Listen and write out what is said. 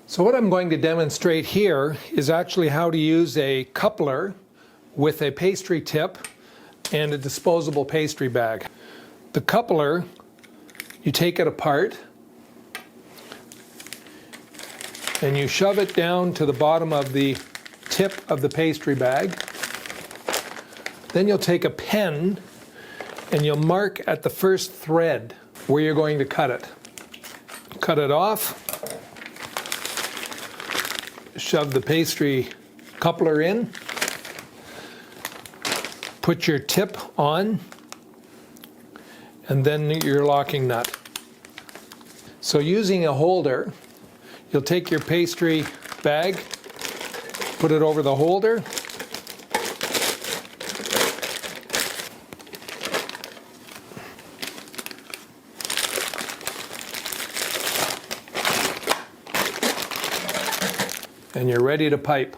So what I'm going to demonstrate here is actually how to use a coupler with a pastry tip and a disposable pastry bag. The coupler, you take it apart and you shove it down to the bottom of the tip of the pastry bag. Then you'll take a pen and you'll mark at the first thread where you're going to cut it. Cut it off. Shove the pastry coupler in. Put your tip on. And then your locking nut. So using a holder, you'll take your pastry bag, put it over the holder, and you're ready to pipe.